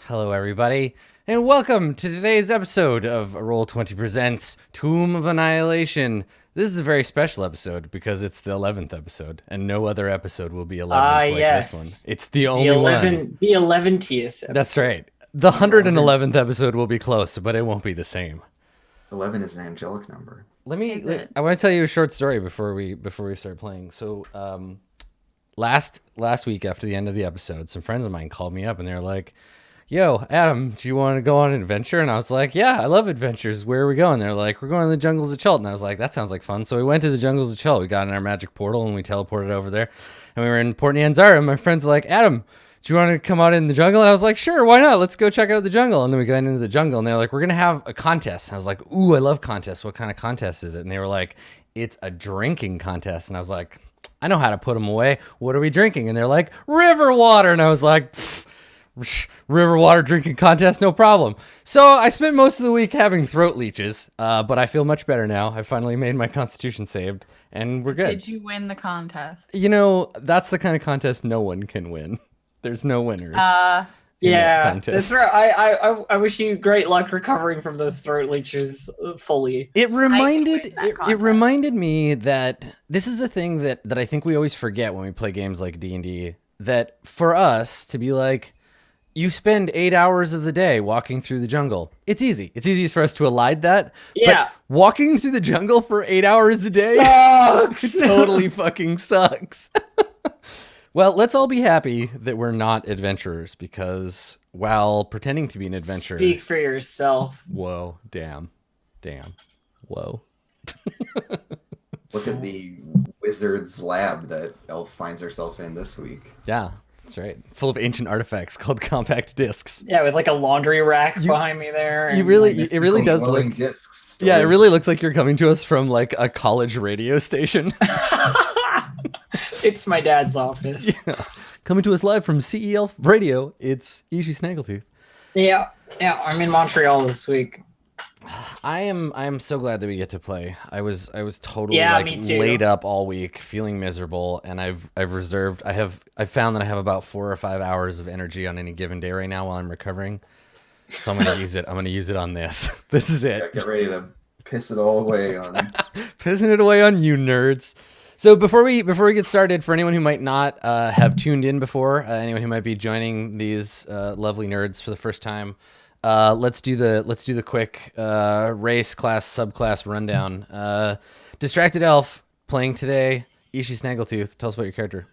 Hello, everybody, and welcome to today's episode of Roll20 Presents Tomb of Annihilation. This is a very special episode because it's the 11th episode, and no other episode will be 11th like this one. Yes. It's the only one. The 11th That's episode. right. The 11, 111th episode will be close, but it won't be the same. 11 is an angelic number. I want to tell you a short story before we start playing. So, last week after the end of the episode, some friends of mine called me up and they're like, "Yo, Adam, do you want to go on an adventure?" And I was like, "Yeah, I love adventures. Where are we going?" They're like, "We're going to the jungles of Chult." And I was like, "That sounds like fun." So we went to the jungles of Chult. We got in our magic portal and we teleported over there. And we were in Port Nyanzara. And my friends were like, "Adam, do you want to come out in the jungle?" And I was like, "Sure, why not? Let's go check out the jungle." And then we got into the jungle and they're like, "We're going to have a contest." And I was like, "Ooh, I love contests. What kind of contest is it?" And they were like, "It's a drinking contest." And I was like, "I know how to put them away. What are we drinking?" And they're like, "River water." And I was like, river water drinking contest, no problem. So I spent most of the week having throat leeches, but I feel much better now. I finally made my constitution saved, and we're good. Did you win the contest? You know, that's the kind of contest no one can win. There's no winners. Yeah, that's right. I wish you great luck recovering from those throat leeches fully. It reminded win that it contest. reminded me that this is a thing that I think we always forget when we play games like D&D, that for us to be like, you spend 8 hours of the day walking through the jungle. It's easy. It's easy for us to elide that. Yeah. But walking through the jungle for 8 hours a day Sucks. totally fucking sucks. Well, let's all be happy that we're not adventurers, because while pretending to be an adventurer... Speak for yourself. Whoa, damn, whoa. Look at the wizard's lab that Elf finds herself in this week. Yeah, that's right. Full of ancient artifacts called compact discs. Yeah, with like a laundry rack behind me there. You and- really, Mystical it really does glowing look... discs. Yeah, it really looks like you're coming to us from like a college radio station. It's my dad's office. Yeah. Coming to us live from CEL Radio, it's Ishi Snaggletooth. Yeah, I'm in Montreal this week. I am so glad that we get to play. I was totally me too. laid up all week, feeling miserable, and I've found that I have about 4 or 5 hours of energy on any given day right now while I'm recovering. So I'm gonna use it. I'm gonna use it on this. This is it. Yeah, get ready to piss it all away on. Pissing it away on you nerds. So before we get started, for anyone who might not have tuned in before, anyone who might be joining these lovely nerds for the first time, let's do the quick race, class, subclass rundown. Distracted Elf playing today. Ishi Snaggletooth, tell us about your character.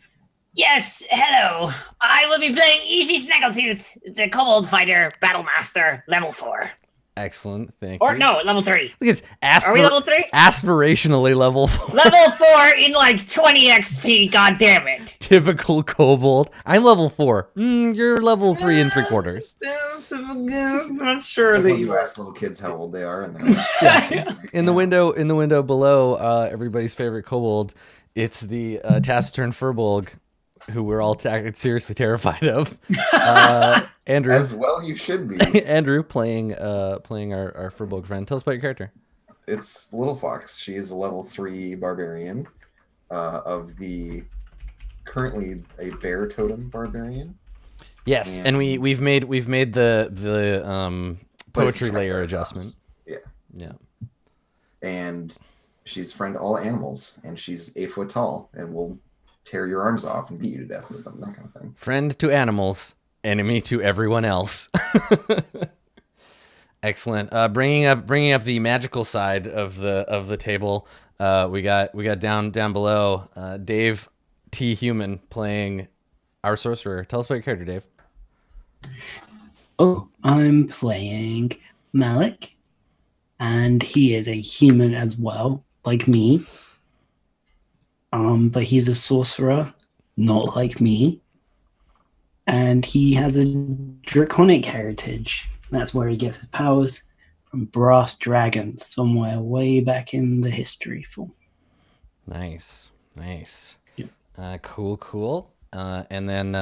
Yes, hello. I will be playing Ishi Snaggletooth, the Kobold Fighter Battlemaster, level 4. Excellent, thank Or you. no, level 3. Look, it's Are we level 3? aspirationally level 4. Level 4 in like 20 XP, god damn it. Typical kobold. I'm level 4. You're level 3 and 3/4. I'm not sure Like that when you you ask little kids how old they are, and they're In the window below, everybody's favorite kobold, it's the taciturn furbolg, who we're all seriously terrified of. Andrew, as well you should be. Andrew playing our furbolg friend. Tell us about your character. It's Little Fox. She is a level 3 barbarian of the currently a bear totem barbarian. Yes, and we've made the But it's poetry just layer their adjustment. jobs. Yeah. Yeah. And she's friend to all animals, and she's 8 foot tall, and will tear your arms off and beat you to death with them, that kind of thing. Friend to animals, enemy to everyone else. Excellent. Bringing up the magical side of the table. We got down below. Dave T. Human playing our sorcerer. Tell us about your character, Dave. Oh, I'm playing Malik, and he is a human as well, like me. But he's a sorcerer, not like me. And he has a draconic heritage. That's where he gets his powers from brass dragons, somewhere way back in the history form. Nice. Yeah. Cool. And then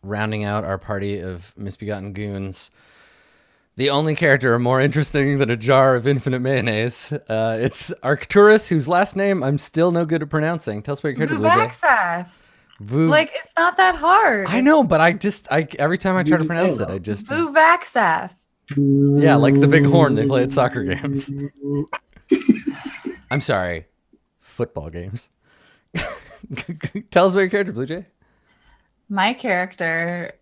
rounding out our party of misbegotten goons, the only character more interesting than a jar of infinite mayonnaise. It's Arcturus, whose last name I'm still no good at pronouncing. Tell us about your character, Blue Jay. Vuvaxath. Vu. it's not that hard. I know, but I every time I try to pronounce it, I just Vuvaxath. yeah, like the big horn they play at soccer games. I'm sorry, football games. Tell us about your character, Blue Jay. My character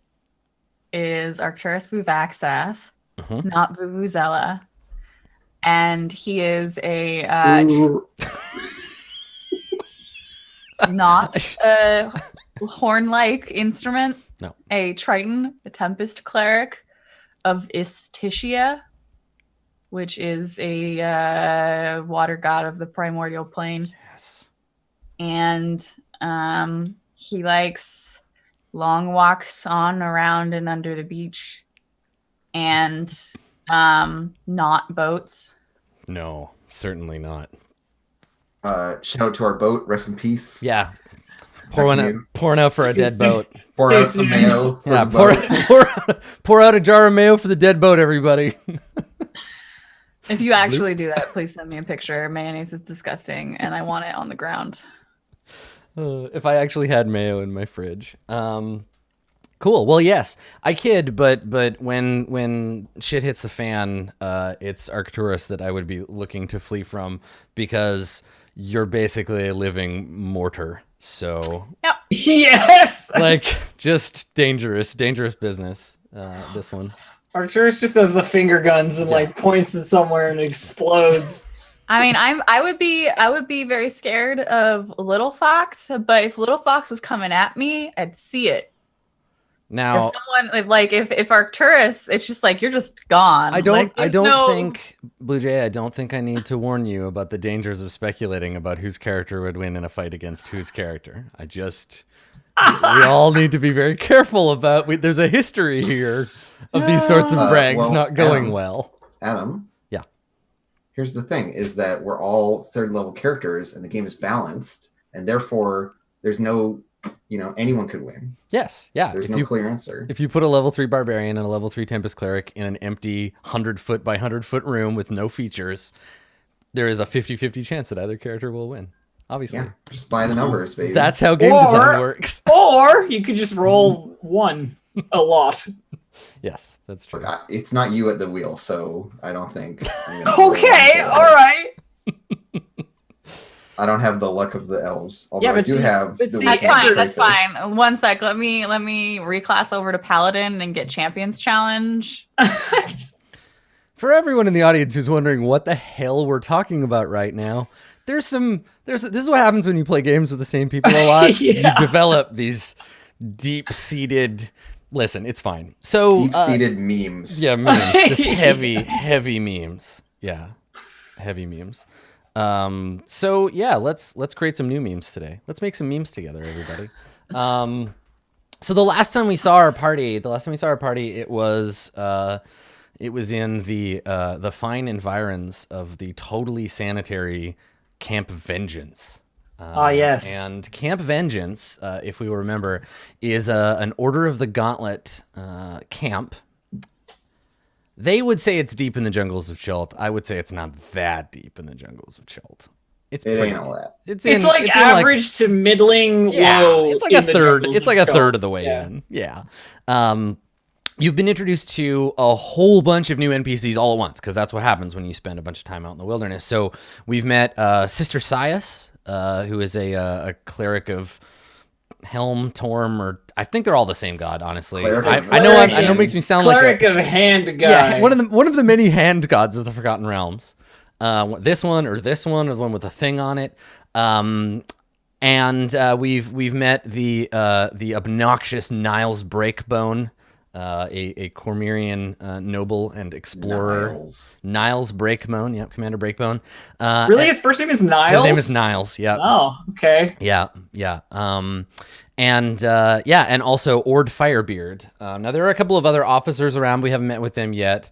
is Arcturus Vuvaxath, not Vuvuzela. And he is a not a horn-like instrument. No. A Triton, a Tempest cleric of Istitia, which is a water god of the primordial plane. Yes. And he likes long walks on, around, and under the beach, and not boats. No, certainly not. Shout out to our boat. Rest in peace. Yeah. Pouring out for a dead boat. Pour out some mayo. For Yeah, the boat. pour out a jar of mayo for the dead boat, everybody. If you actually do that, please send me a picture. Mayonnaise is disgusting, and I want it on the ground. If I actually had mayo in my fridge. Cool. Well, yes, I kid, but when shit hits the fan, it's Arcturus that I would be looking to flee from, because you're basically a living mortar. So Yep. Yes. like, just dangerous business. This one. Arcturus just has the finger guns and like points it somewhere and explodes. I mean, I would be very scared of Little Fox, but if Little Fox was coming at me, I'd see it. Now, If someone like if Arcturus, it's just like you're just gone. I don't Like, think, Blue Jay, I don't think I need to warn you about the dangers of speculating about whose character would win in a fight against whose character. We all need to be very careful about, there's a history here of these sorts of brags not going well. Adam. Yeah. Here's the thing, is that we're all third level characters and the game is balanced, and therefore there's no, anyone could win. Yes, yeah. There's no clear answer. If you put a level 3 barbarian and a level 3 tempest cleric in an empty 100-foot by 100-foot room with no features, there is a 50-50 chance that either character will win. Obviously. Yeah, just buy the numbers, baby. That's how game design works. Or you could just roll one a lot. Yes, that's true. Look, it's not you at the wheel, so I don't think. Okay, all right. I don't have the luck of the elves, although Yeah, I but do see- have. but the see, That's weekend fine. That's crayfish. fine. One sec. Let me reclass over to Paladin and get Champions Challenge. For everyone in the audience who's wondering what the hell we're talking about right now, this is what happens when you play games with the same people a lot. Yeah. You develop these deep-seated. Listen, it's fine. So Deep-seated memes. Yeah, memes. Just heavy memes. Yeah, heavy memes. So yeah, let's create some new memes today. Let's make some memes together, everybody. So the last time we saw our party, it was in the fine environs of the totally sanitary Camp Vengeance. Yes. And Camp Vengeance, if we will remember, is an Order of the Gauntlet camp. They would say it's deep in the jungles of Chult. I would say it's not that deep in the jungles of Chult. It ain't all that. It's average to middling low. It's like a third. It's like a third of the way in. Yeah. You've been introduced to a whole bunch of new NPCs all at once, because that's what happens when you spend a bunch of time out in the wilderness. So we've met Sister Sias, who is a cleric of Helm, Torm, or I think they're all the same god, honestly. I know it makes me sound like cleric of hand guy. Yeah, one of the many hand gods of the Forgotten Realms. This one, or the one with a thing on it. And we've met the obnoxious Niles Breakbone, a Cormyrian noble and explorer. Niles Breakbone, yep, Commander Breakbone. Really, his first name is Niles? His name is Niles, yeah. Oh, okay. Yeah. And also Ord Firebeard. Now there are a couple of other officers around. We haven't met with them yet.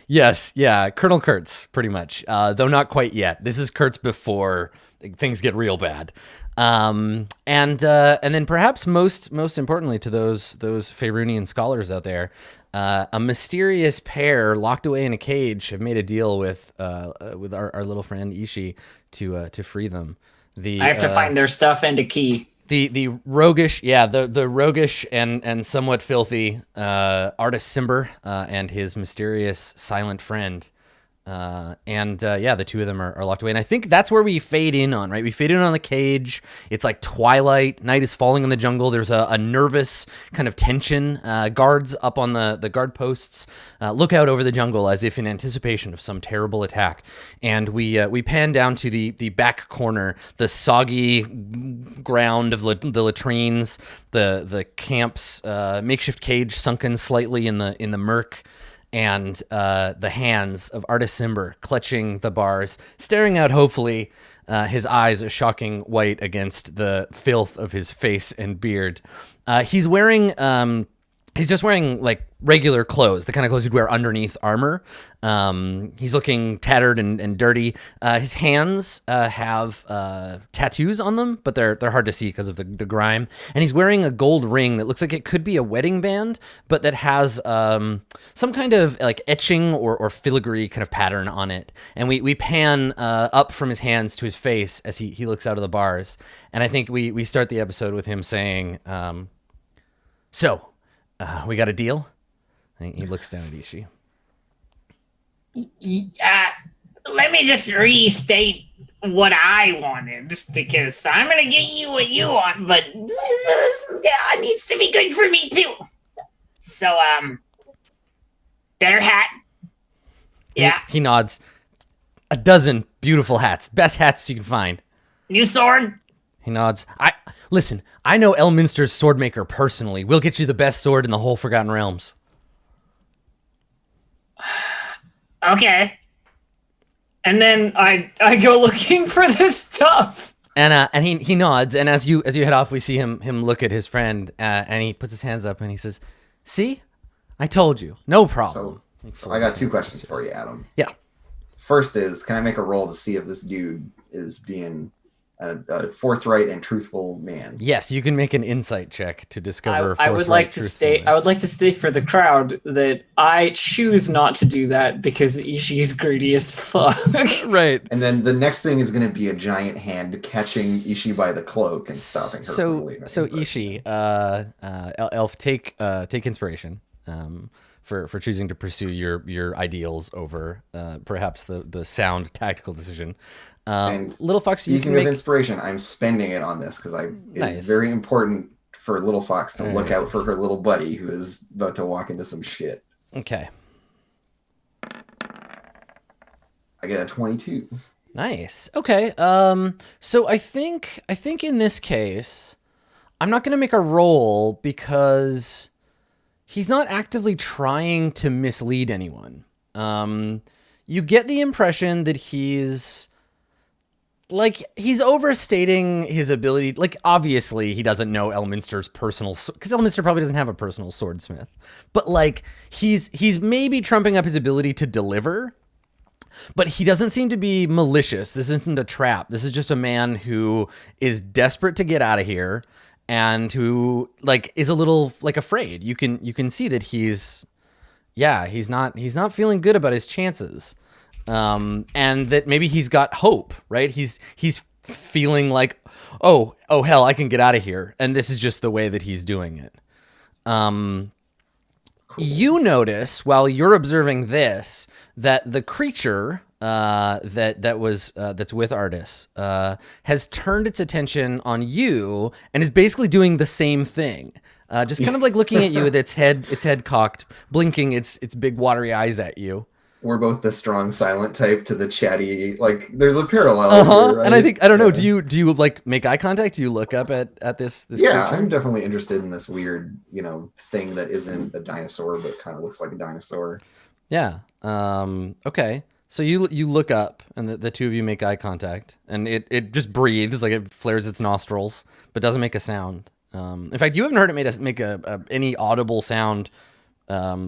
Yes, yeah, Colonel Kurtz, pretty much. Though not quite yet. This is Kurtz before things get real bad. And then perhaps most importantly to those Faerunian scholars out there, a mysterious pair locked away in a cage have made a deal with our little friend Ishi to free them. I have to find their stuff and a key. The roguish, the roguish and somewhat filthy artist Simber and his mysterious silent friend. The two of them are locked away. And I think that's where we fade in on, right? We fade in on the cage. It's like twilight. Night is falling in the jungle. There's a nervous kind of tension. Guards up on the guard posts look out over the jungle as if in anticipation of some terrible attack. And we pan down to the back corner, the soggy ground of the latrines, the camp's makeshift cage sunken slightly in the murk. And the hands of Artis Simber clutching the bars, staring out hopefully, his eyes a shocking white against the filth of his face and beard. He's just wearing like regular clothes, the kind of clothes you'd wear underneath armor. He's looking tattered and dirty. His hands have tattoos on them, but they're hard to see because of the grime. And he's wearing a gold ring that looks like it could be a wedding band, but that has some kind of like etching or filigree kind of pattern on it. And we pan up from his hands to his face as he looks out of the bars. And I think we start the episode with him saying, "So, we got a deal?" And he looks down at Ishii. Let me just restate what I wanted, because I'm gonna get you what you want, but this needs to be good for me too. So, better hat. Yeah. He nods. A dozen beautiful hats. Best hats you can find. New sword. He nods. Listen, I know Elminster's sword maker personally. We'll get you the best sword in the whole Forgotten Realms. Okay. And then I go looking for this stuff. And he nods, and as you head off, we see him look at his friend, and he puts his hands up and he says, "See, I told you, no problem." So I got two questions for you, Adam. Yeah. First is, can I make a roll to see if this dude is being a forthright and truthful man? Yes, you can make an insight check to discover. I would like to state. I would like to state for the crowd that I choose not to do that because Ishii is greedy as fuck. Right. And then the next thing is going to be a giant hand catching Ishii by the cloak and stopping her from leaving. So Ishii, Elf, take inspiration for choosing to pursue your ideals over perhaps the sound tactical decision. And Little Fox, speaking of inspiration, I'm spending it on this because it is very important for Little Fox to look out for her little buddy who is about to walk into some shit. Okay. I get a 22. Nice. Okay. So I think in this case, I'm not going to make a roll because he's not actively trying to mislead anyone. You get the impression that he's overstating his ability. Like, obviously, he doesn't know Elminster's personal, because Elminster probably doesn't have a personal swordsmith. But like, he's maybe trumping up his ability to deliver. But he doesn't seem to be malicious. This isn't a trap. This is just a man who is desperate to get out of here, and who like is a little like afraid. You can see that he's not feeling good about his chances. And that maybe he's got hope, right? He's feeling like, oh hell, I can get out of here, and this is just the way that he's doing it. Cool. You notice while you're observing this that the creature that's with Artis has turned its attention on you and is basically doing the same thing. Just kind of like looking at you with its head cocked, blinking its big watery eyes at you. We're both the strong silent type to the chatty, like there's a parallel here, right? And I don't know, do you like make eye contact? Do you look up at this Yeah, creature? I'm definitely interested in this weird, thing that isn't a dinosaur but kind of looks like a dinosaur. Yeah. Okay. So you look up, and the two of you make eye contact, and it just breathes, like it flares its nostrils, but doesn't make a sound. In fact, you haven't heard it make any audible sound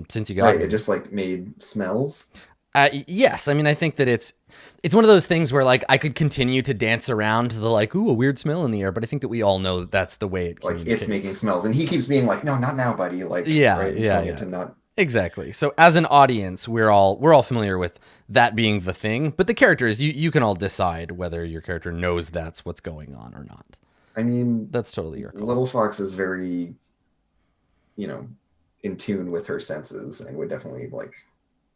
since you got Right, here. it just like made smells. Yes, I mean, I think that it's one of those things where like I could continue to dance around to the like, ooh, a weird smell in the air, but I think that we all know that that's the way it Like communicates. it's making smells, and he keeps being like, "No, not now, buddy." Like, Yeah, right, yeah, telling yeah. it to not. Exactly. So as an audience, we're all familiar with that being the thing, but the characters, you can all decide whether your character knows that's what's going on or not. I mean, That's totally your call. Little Fox is very, in tune with her senses and would definitely like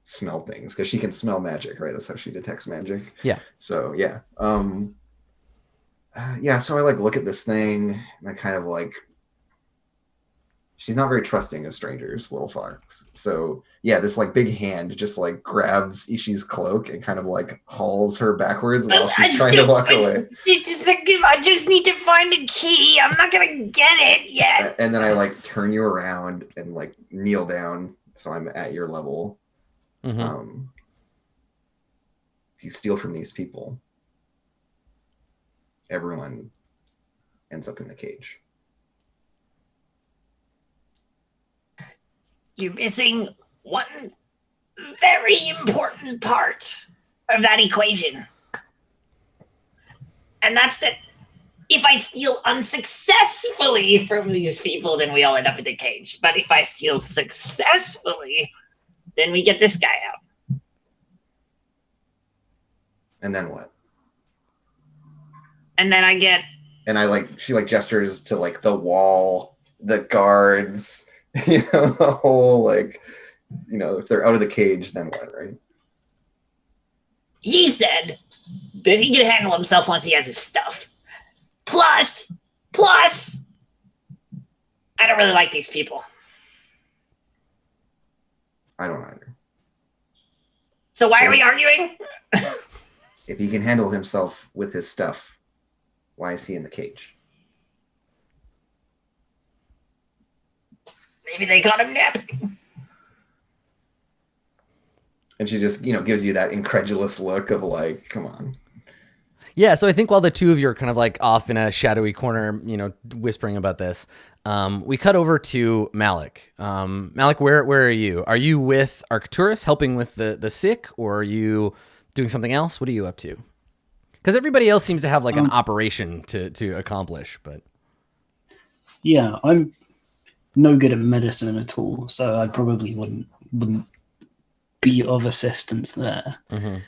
smell things because she can smell magic, right? That's how she detects magic. Yeah. So yeah. Yeah, so I like look at this thing and I kind of like she's not very trusting of strangers, Little Fox. So yeah, this like big hand just like grabs Ishi's cloak and kind of like hauls her backwards while she's trying to walk away. I just need to find a key. I'm not gonna get it yet. And then I like turn you around and like kneel down so I'm at your level. Mm-hmm. If you steal from these people, everyone ends up in the cage. You're missing one very important part of that equation. And that's that if I steal unsuccessfully from these people, then we all end up in the cage. But if I steal successfully, then we get this guy out. And then what? And then I get... And she gestures to like the wall, the guards, the whole like, if they're out of the cage, then what, right? He said that he can handle himself once he has his stuff. Plus, I don't really like these people. I don't either. So why are we arguing? If he can handle himself with his stuff, why is he in the cage? Maybe they caught him napping. And she just, gives you that incredulous look of like, come on. Yeah, so I think while the two of you are kind of like off in a shadowy corner, whispering about this, we cut over to Malik. Malik, where are you? Are you with Arcturus helping with the sick, or are you doing something else? What are you up to? Because everybody else seems to have like an operation to accomplish, but... Yeah, I'm no good at medicine at all, so I probably wouldn't be of assistance there. Mm-hmm.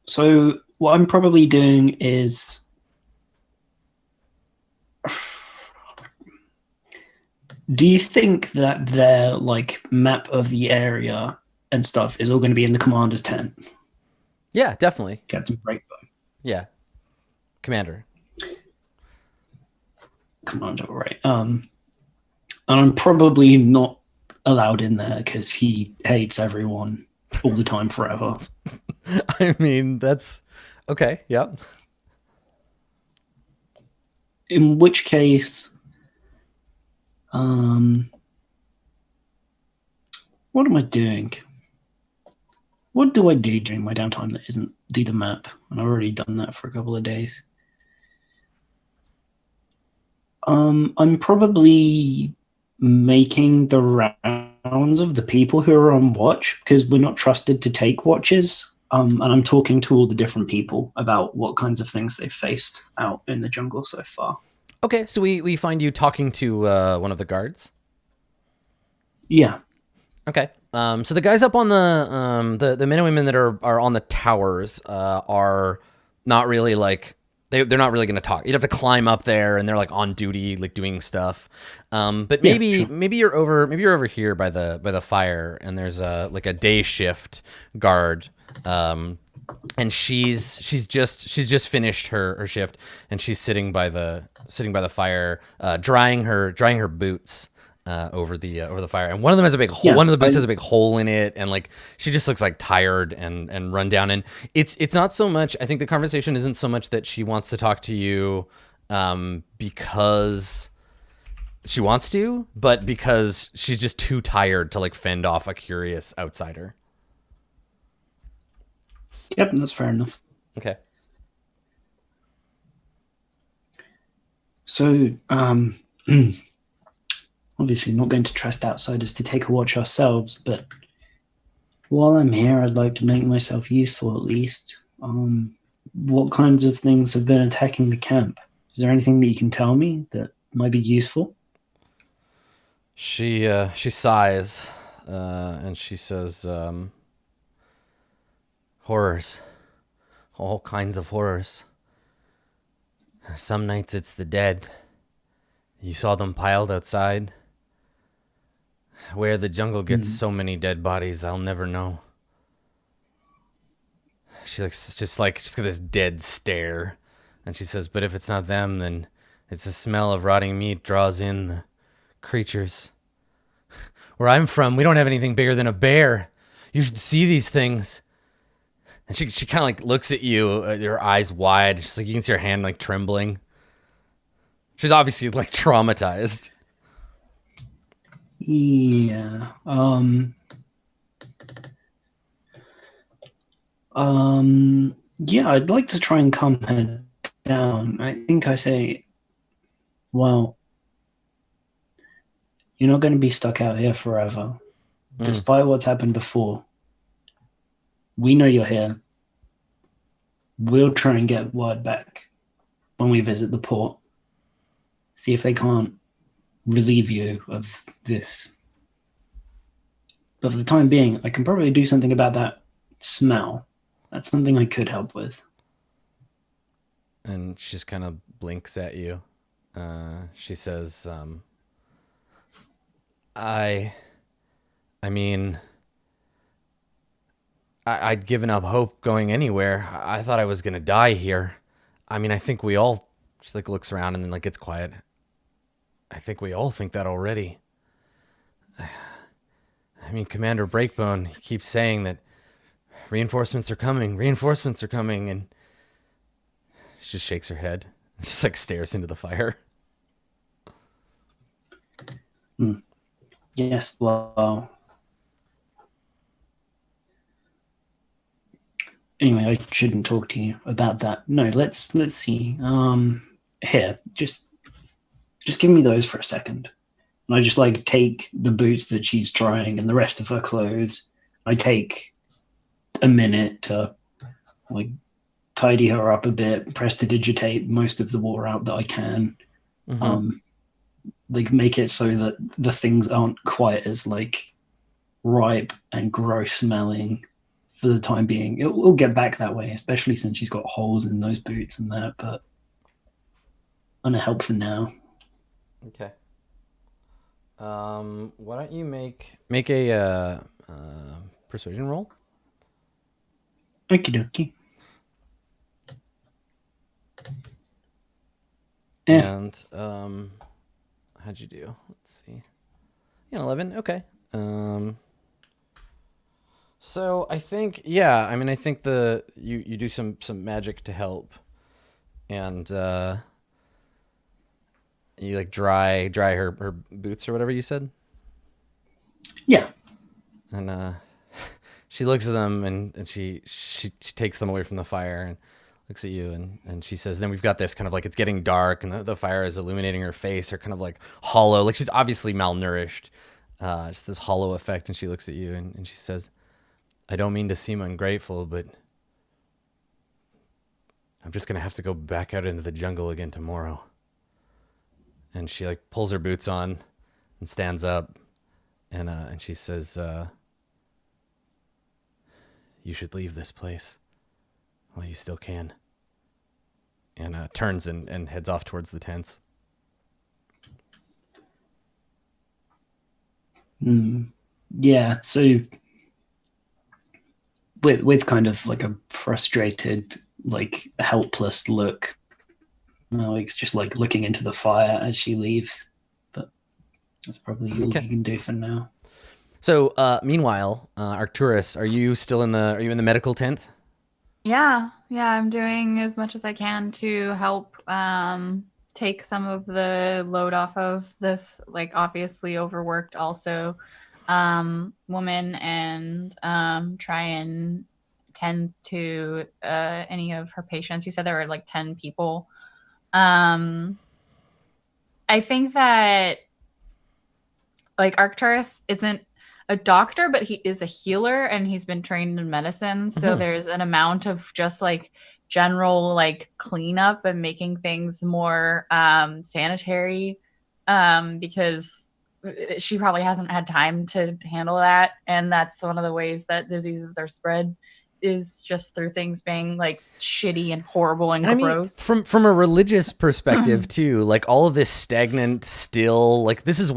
So what I'm probably doing is do you think that their like map of the area and stuff is all going to be in the commander's tent? Yeah, definitely. Captain Breakbone. Yeah. Commander, right. And I'm probably not allowed in there because he hates everyone all the time forever. I mean, that's okay. Yeah. In which case, what am I doing? What do I do during my downtime that isn't do the map? And I've already done that for a couple of days. I'm probably making the rounds of the people who are on watch because we're not trusted to take watches. And I'm talking to all the different people about what kinds of things they've faced out in the jungle so far. Okay, so we find you talking to one of the guards. Yeah. Okay. So the guys up on the men and women that are on the towers are not really like they're not really going to talk. You'd have to climb up there, and they're like on duty, like doing stuff. But maybe you're over here by the fire, and there's like a day shift guard. And she's just finished her shift, and she's sitting by the fire, drying her boots over the fire. And one of them has a big hole. One of the boots has a big hole in it, and like she just looks like tired and run down. And it's not so much. I think the conversation isn't so much that she wants to talk to you because she wants to, but because she's just too tired to like fend off a curious outsider. Yep, that's fair enough. Okay. So, obviously not going to trust outsiders to take a watch ourselves, but while I'm here, I'd like to make myself useful at least. What kinds of things have been attacking the camp? Is there anything that you can tell me that might be useful? She sighs, and she says, horrors all kinds of horrors. Some nights it's the dead. You saw them piled outside. Where the jungle gets so many dead bodies, I'll never know. She looks just got this dead stare. And she says, but if it's not them, then it's the smell of rotting meat draws in the creatures. Where I'm from, we don't have anything bigger than a bear. You should see these things. And she kind of like looks at you, her eyes wide. She's like, you can see her hand like trembling. She's obviously like traumatized. Yeah. Yeah, I'd like to try and calm her down. I think I say, well, you're not going to be stuck out here forever. Despite what's happened before. We know you're here. We'll try and get word back when we visit the port. See if they can't relieve you of this. But for the time being, I can probably do something about that smell. That's something I could help with. And she just kind of blinks at you. She says, I mean, I'd given up hope going anywhere. I thought I was going to die here. I mean, I think we all, she like looks around and then like gets quiet. I think we all think that already. I mean, Commander Breakbone, he keeps saying that reinforcements are coming, and she just shakes her head. Just like stares into the fire. Yes, well. Anyway, I shouldn't talk to you about that. No, let's see. Here, just give me those for a second. And I just like take the boots that she's trying and the rest of her clothes. I take a minute to like tidy her up a bit, prestidigitate most of the war out that I can. Like make it so that the things aren't quite as like ripe and gross smelling for the time being. We'll get back that way, especially since she's got holes in those boots and that, but I'm gonna help for now. Okay. Why don't you make a persuasion roll? Okie dokie. Yeah. And how'd you do? Let's see. Yeah, 11. Okay. So I think, yeah, I mean, I think you do some magic to help, and you like dry her boots or whatever you said. Yeah. And she looks at them and she takes them away from the fire and looks at you and she says, then we've got this kind of like, it's getting dark and the fire is illuminating her face, her kind of like hollow, like she's obviously malnourished, just this hollow effect. And she looks at you and she says, I don't mean to seem ungrateful, but I'm just going to have to go back out into the jungle again tomorrow. And she like pulls her boots on and stands up and she says, you should leave this place while you still can. And turns and heads off towards the tents. Yeah, so with kind of like a frustrated, like helpless look, Alex just like looking into the fire as she leaves. But that's probably all you can do for now. So meanwhile, Arcturus, are you in the medical tent? Yeah, I'm doing as much as I can to help take some of the load off of this, like obviously overworked also woman, and try and tend to any of her patients. You said there were like 10 people. I think that like Arcturus isn't a doctor, but he is a healer and he's been trained in medicine. So there's an amount of just like general like cleanup and making things more sanitary because she probably hasn't had time to handle that. And that's one of the ways that diseases are spread is just through things being like shitty and horrible and And I mean, gross. from a religious perspective too, like all of this stagnant, still, like this is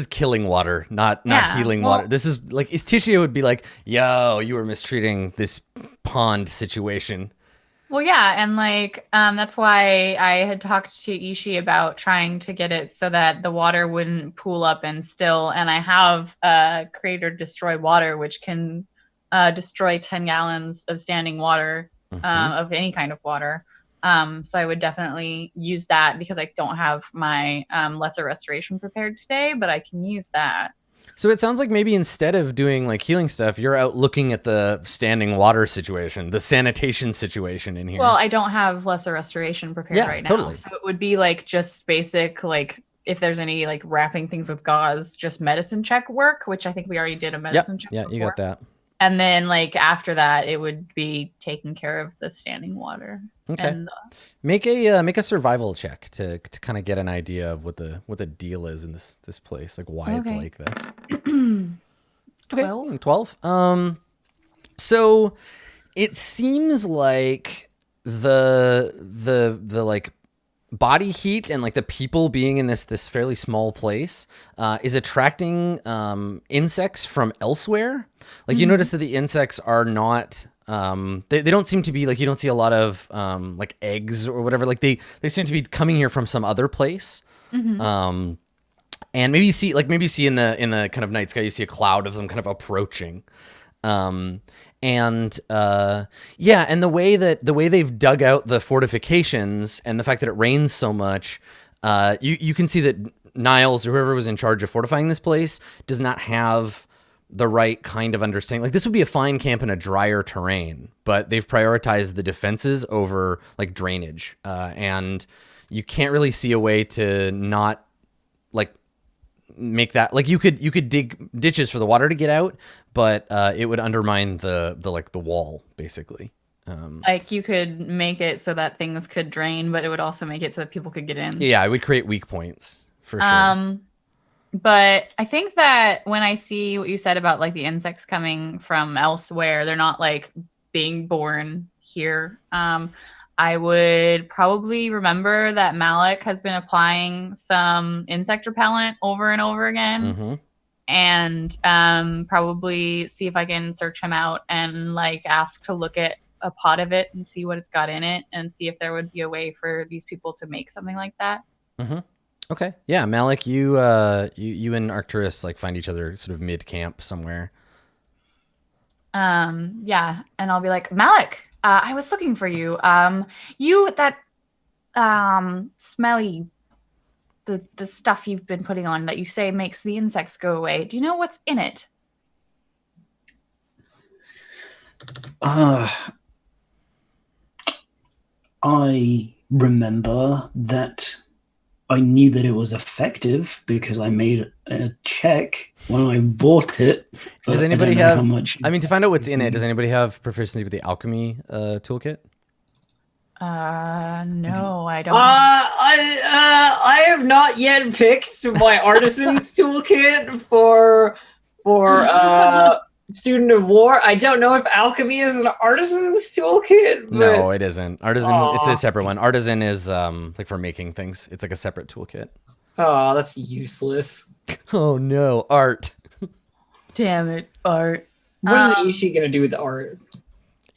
killing water, not Yeah, healing well- water. This is like Istishia would be like, "Yo, you were mistreating this pond situation." Well, yeah, and like that's why I had talked to Ishi about trying to get it so that the water wouldn't pool up and still. And I have create or destroy water, which can destroy 10 gallons of standing water of any kind of water. So I would definitely use that because I don't have my lesser restoration prepared today, but I can use that. So it sounds like maybe instead of doing like healing stuff, you're out looking at the standing water situation, the sanitation situation in here. Well, I don't have lesser restoration prepared right now. Totally. So it would be like just basic, like if there's any like wrapping things with gauze, just medicine check work, which I think we already did a medicine check. Yeah, you got that. And then like after that, it would be taking care of the standing water. Okay. And, make a survival check to kind of get an idea of what the deal is in this place, like why it's like this. 12. 12. So it seems like the like body heat and like the people being in this fairly small place is attracting insects from elsewhere. Like you notice that the insects are not they don't seem to be like, you don't see a lot of like eggs or whatever. Like they seem to be coming here from some other place. And maybe you see in the kind of night sky, you see a cloud of them kind of approaching. And the way they've dug out the fortifications and the fact that it rains so much, you can see that Niles, or whoever was in charge of fortifying this place, does not have the right kind of understanding. Like this would be a fine camp in a drier terrain, but they've prioritized the defenses over like drainage. And you can't really see a way to not like make that, like you could dig ditches for the water to get out, but it would undermine the wall basically. Like you could make it so that things could drain, but it would also make it so that people could get in. Yeah, it would create weak points for sure. But I think that when I see what you said about like the insects coming from elsewhere, they're not like being born here. I would probably remember that Malik has been applying some insect repellent over and over again. And probably see if I can search him out and like ask to look at a pot of it and see what it's got in it and see if there would be a way for these people to make something like that. Okay. Yeah, Malik, you and Arcturus like find each other sort of mid camp somewhere. Yeah, and I'll be like, Malik, I was looking for you. You that smelly the stuff you've been putting on that you say makes the insects go away. Do you know what's in it? I remember that I knew that it was effective because I made a check when I bought it. Does anybody have how much? I mean, to find out what's in it, does anybody have proficiency with the alchemy toolkit? No, I don't. I have not yet picked my artisan's toolkit for student of war. I don't know if alchemy is an artisan's toolkit. But... No, it isn't. Artisan, it's a separate one. Artisan is like for making things. It's like a separate toolkit. Oh, that's useless. Oh no, art. Damn it, art. What is Ishi gonna do with the art?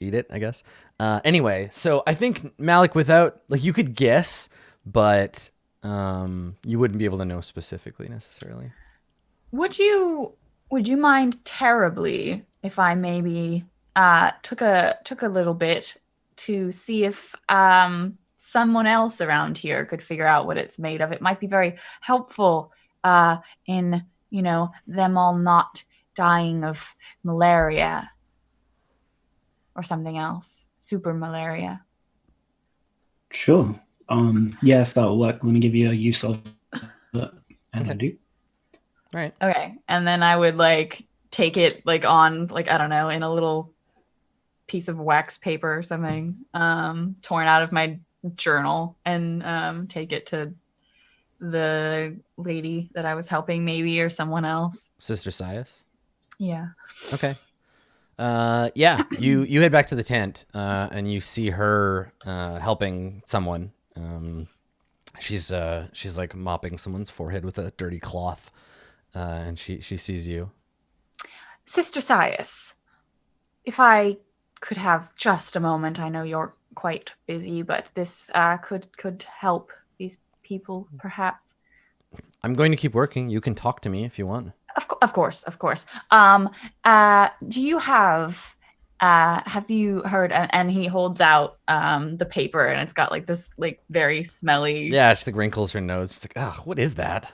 Eat it, I guess. Anyway, so I think Malik, without like you could guess, but you wouldn't be able to know specifically necessarily. Would you mind terribly if I maybe took a little bit to see if someone else around here could figure out what it's made of? It might be very helpful in them all not dying of malaria or something else. Super malaria. Sure. Yeah, if that'll work, let me give you a use of it. And I do. Right. Okay. And then I would like take it like on like, I don't know, in a little piece of wax paper or something, torn out of my journal, and take it to the lady that I was helping maybe, or someone else. Sister Sias? Yeah. Okay. Yeah, you head back to the tent, and you see her helping someone. She's like mopping someone's forehead with a dirty cloth, and she sees you. Sister Sias, if I could have just a moment, I know you're quite busy, but this could help these people, perhaps. I'm going to keep working. You can talk to me if you want. Of course. Do you have you heard? And he holds out the paper, and it's got like this like very smelly. Yeah, she like wrinkles her nose. She's like, "Oh, what is that?"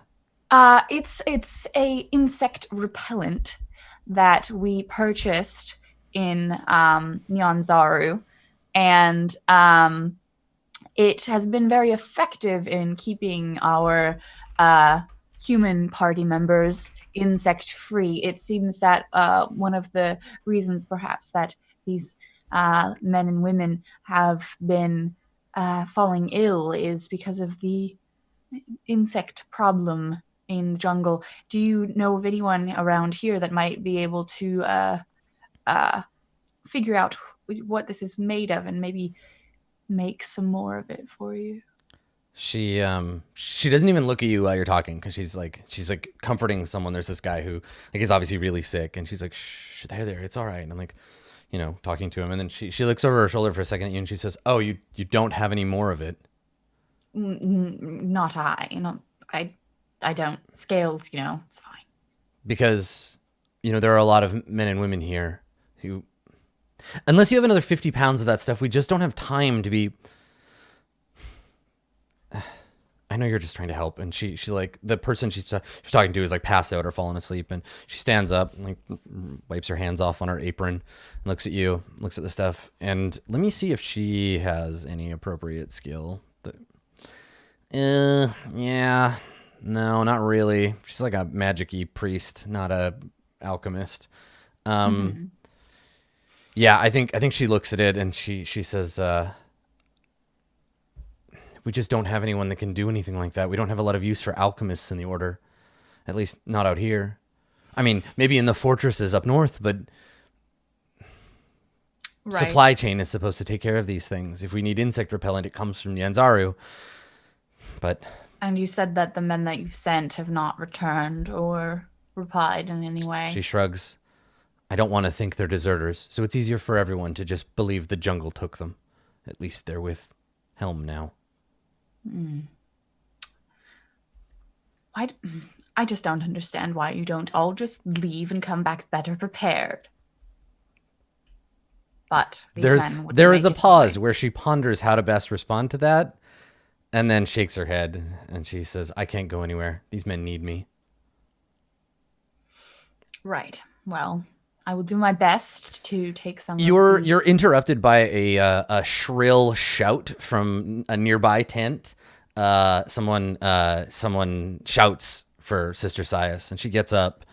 It's a insect repellent that we purchased in Nyanzaru, and it has been very effective in keeping our human party members insect free. It seems that one of the reasons perhaps that these men and women have been falling ill is because of the insect problem in the jungle. Do you know of anyone around here that might be able to figure out what this is made of and maybe make some more of it for you? She doesn't even look at you while you're talking because she's like comforting someone. There's this guy who like is obviously really sick, and she's like, "Shh, there, it's all right." And I'm like, talking to him, and then she looks over her shoulder for a second at you, and she says, "Oh, you don't have any more of it." Not I. I don't. Scales, it's fine. Because there are a lot of men and women here who, unless you have another 50 pounds of that stuff, we just don't have time to be. I know you're just trying to help. And she's like, the person she's talking to is like passed out or fallen asleep. And she stands up and like wipes her hands off on her apron and looks at you, looks at the stuff. And let me see if she has any appropriate skill. But, yeah, no, not really. She's like a magic-y priest, not a alchemist. Yeah, I think she looks at it and she says, we just don't have anyone that can do anything like that. We don't have a lot of use for alchemists in the order. At least not out here. I mean, maybe in the fortresses up north, but Right. Supply chain is supposed to take care of these things. If we need insect repellent, it comes from Yanzaru. But And you said that the men that you've sent have not returned or replied in any way. she shrugs. I don't want to think they're deserters, so it's easier for everyone to just believe the jungle took them. At least they're with Helm now. I just don't understand why you don't all just leave and come back better prepared. But these men wouldn't there is make a it pause anyway. where she ponders how to best respond to that, and then shakes her head and she says, I can't go anywhere. These men need me. Right. Well, I will do my best to take some. You're interrupted by a shrill shout from a nearby tent. Someone shouts for Sister Sias, and she gets up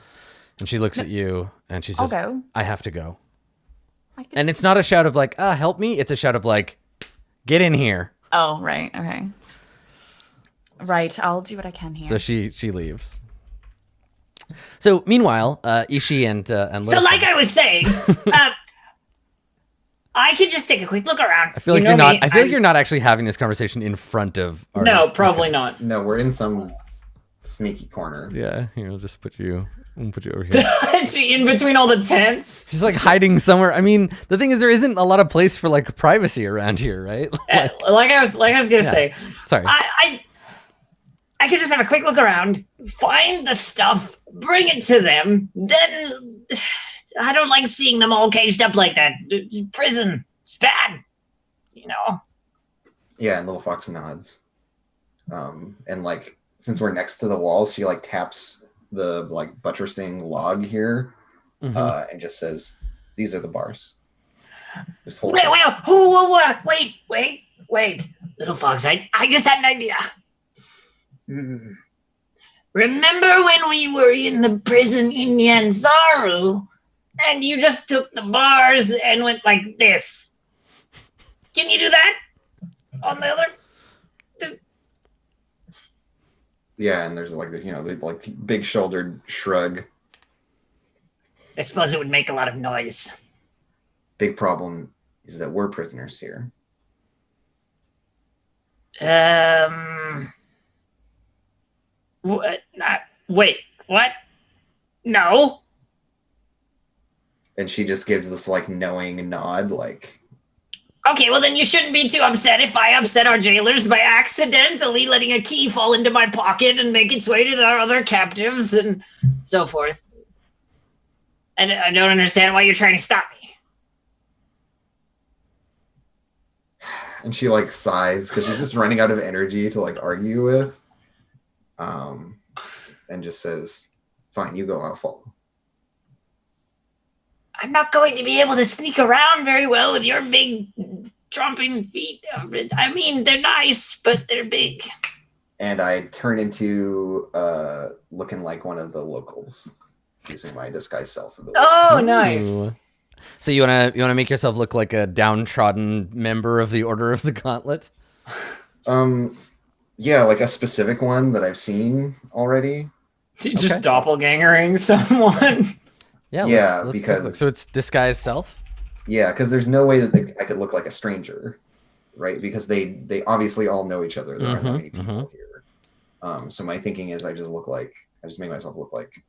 and she looks at you and she says, I'll go. I have to go. I can... And it's not a shout of like, help me. It's a shout of like, get in here. Oh, right. Okay. Right. I'll do what I can here. So she leaves. So meanwhile, Ishi and So, like I was saying, I could just take a quick look around. I feel like You know you're not. me, I feel like I'm- you're not actually having this conversation in front of. No, artists. probably Okay. not. No, we're in some sneaky corner. Yeah, here, I'll just put you over here. Is she in between all the tents? She's like hiding somewhere. I mean, the thing is, there isn't a lot of place for like privacy around here, right? Like I was gonna say, Sorry. I could just have a quick look around, find the stuff, bring it to them. Then I don't like seeing them all caged up like that. Prison, it's bad, you know. Yeah, and Little Fox nods. And like since we're next to the walls, she like taps the like buttressing log here, Mhm. and just says, "These are the bars." This whole Wait, Little Fox, I just had an idea. Remember when we were in the prison in Yanzaru, and you just took the bars and went like this? Can you do that? On the other? yeah, and there's like the the like big shouldered shrug. I suppose it would make a lot of noise. big problem is that we're prisoners here. Wait, what? No. And she just gives this like knowing nod, like, Okay, well then you shouldn't be too upset if I upset our jailers by accidentally letting a key fall into my pocket and make its way to our other captives and so forth. And I don't understand why you're trying to stop me. and she like sighs because she's just running out of energy to like argue with. And just says, fine, you go, I'll follow. I'm not going to be able to sneak around very well with your big tromping feet. I mean, they're nice, but they're big. And I turn into looking like one of the locals using my disguise self ability. Oh, nice. Ooh. So you wanna make yourself look like a downtrodden member of the Order of the Gauntlet? Yeah, like a specific one that I've seen already. Just doppelgangering someone. Yeah, Let's take a look. because So it's disguise self. yeah, because there's no way that I could look like a stranger, right? Because they obviously all know each other. There aren't that many people here. So my thinking is I just make myself look like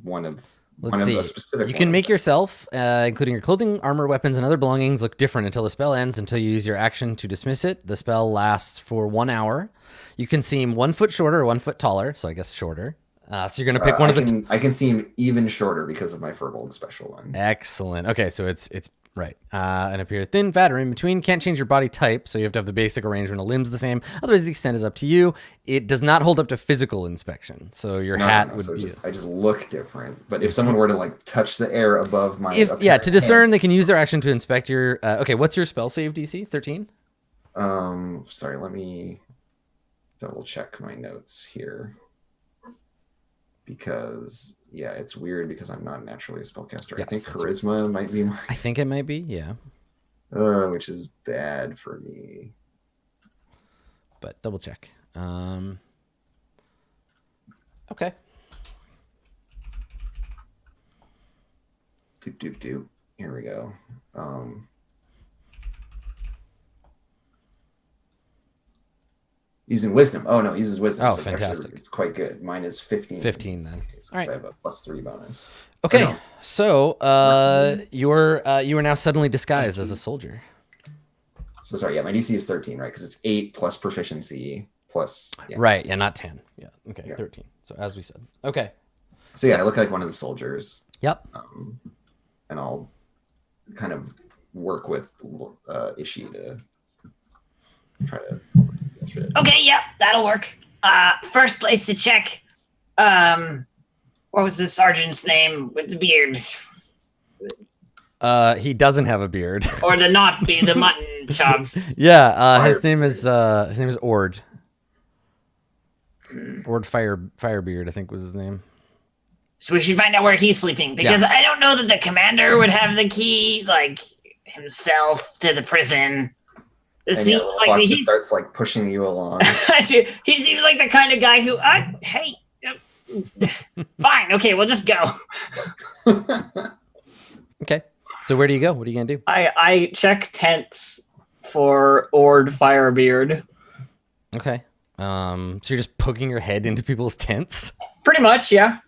one of Let's see. a specific. You one can of make them. yourself, including your clothing, armor, weapons, and other belongings, look different until the spell ends. Until you use your action to dismiss it, the spell lasts for 1 hour. You can seem 1 foot shorter or 1 foot taller, so I guess shorter. So you're gonna pick one of the. I can seem even shorter because of my Furbolg special one. Excellent. Okay, so it's right. And appear thin, fat, or in between. Can't change your body type, so you have to have the basic arrangement of limbs the same. Otherwise, the extent is up to you. It does not hold up to physical inspection, so your hat would so be. I just look different. But if someone were to like touch the air above my, To discern, they can use their action to inspect your. Okay, what's your spell save DC? 13. Sorry, let me double check my notes here. Because yeah, it's weird because I'm not naturally a spellcaster. Yes, I think that's charisma might be my, I think it might be. Yeah. which is bad for me. But double check. Okay. Doop. Here we go. Using wisdom. Oh no, uses wisdom. Oh, so it's fantastic. Actually, it's quite good. Mine is 15. 15 then. So All right. I have a +3 bonus. Okay. No. So you are now suddenly disguised as a soldier. So sorry, yeah, my DC is 13, right? Because it's 8 plus proficiency plus. Yeah. Right. Yeah, not 10. Yeah. Okay. Yeah. 13. So as we said. Okay. So yeah, I look like one of the soldiers. Yep. And I'll kind of work with Ishii to try to. Okay, yep, that'll work. First place to check. What was the sergeant's name with the beard? He doesn't have a beard. Or the mutton chops. Yeah. His name is Ord. Ord Firebeard, I think was his name. So we should find out where he's sleeping because I don't know that the commander would have the key, like himself, to the prison. It seems like he starts like pushing you along. he seems like the kind of guy who, hey, fine, okay, we'll just go. Okay. So where do you go? What are you gonna do? I check tents for Ord Firebeard. Okay. So you're just poking your head into people's tents? Pretty much, yeah.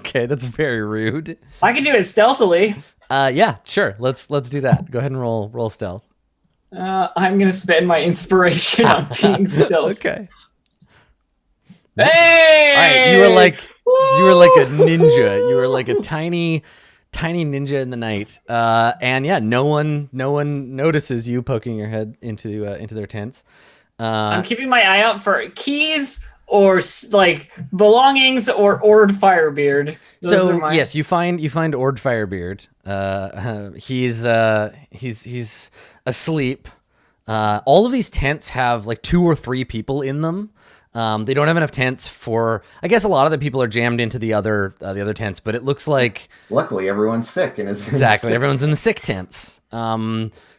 Okay, that's very rude. I can do it stealthily. Yeah, sure. Let's do that. Go ahead and roll stealth. I'm gonna spend my inspiration on being stealth. Okay. Hey! All right, you were like a ninja. You were like a tiny ninja in the night. And yeah, no one notices you poking your head into their tents. I'm keeping my eye out for keys or like belongings or Ord Firebeard. Yes, you find Ord Firebeard. He's asleep. All of these tents have like 2 or 3 people in them. They don't have enough tents for. I guess a lot of the people are jammed into the other tents, but it looks like Luckily, everyone's sick and is exactly sick. everyone's in the sick tents.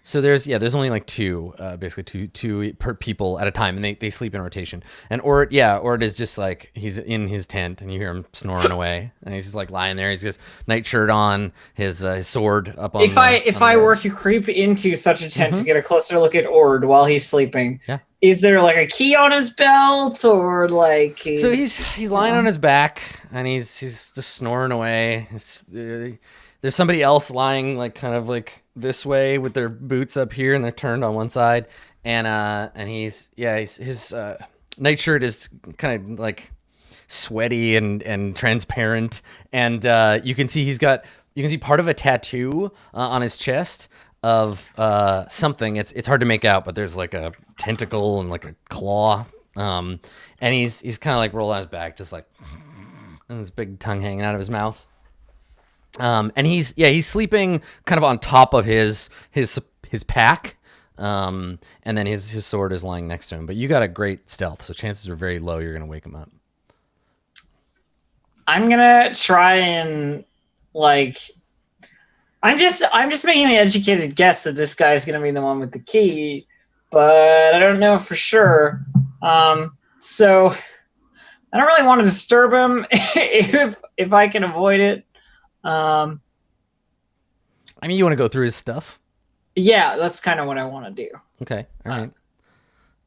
So there's only like two, basically two per people at a time, and they sleep in rotation. And Ort is just like, he's in his tent, and you hear him snoring away, and he's just like lying there. He's just nightshirt on, his sword up on. If I were to creep into such a tent to get a closer look at Ord while he's sleeping, is there like a key on his belt or like? So he's lying on his back, and he's just snoring away. There's somebody else lying like kind of like this way with their boots up here and they're turned on one side, and his nightshirt is kind of like sweaty and transparent, and you can see part of a tattoo on his chest of something. It's hard to make out, but there's like a tentacle and like a claw, and he's kind of like rolled on his back, just like, and his big tongue hanging out of his mouth. And he's sleeping kind of on top of his pack, and then his sword is lying next to him. But you got a great stealth, so chances are very low you're gonna wake him up. I'm gonna try and like, I'm just making the educated guess that this guy's gonna be the one with the key, but I don't know for sure. So I don't really want to disturb him if I can avoid it. I mean, you want to go through his stuff? Yeah, that's kind of what I want to do. Okay, all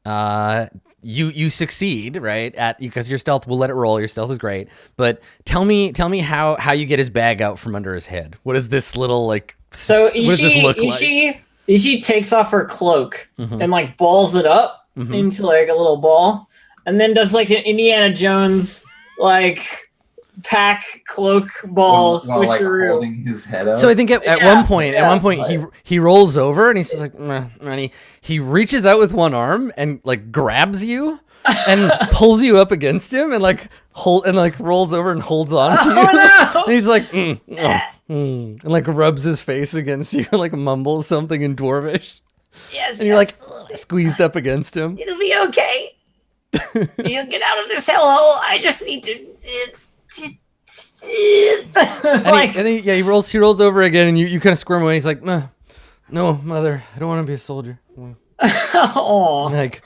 right. You succeed, right? Because your stealth, we'll let it roll. Your stealth is great, but tell me how you get his bag out from under his head. What is this little like? So what does this look like? Ishi takes off her cloak and like balls it up into like a little ball, and then does like an Indiana Jones like pack cloak ball while like switcheroo. holding his head up. So I think at one point he rolls over and he's just like, meh, and he reaches out with one arm and like grabs you and pulls you up against him and like rolls over and holds on to you. Oh, no! And he's like, and like rubs his face against you and like mumbles something in Dwarvish. Yes. And you're like squeezed up against him. It'll be okay. You'll get out of this hellhole. I just need to. He rolls over again, and you kind of squirm away. He's like, no, mother, I don't want to be a soldier. Oh, like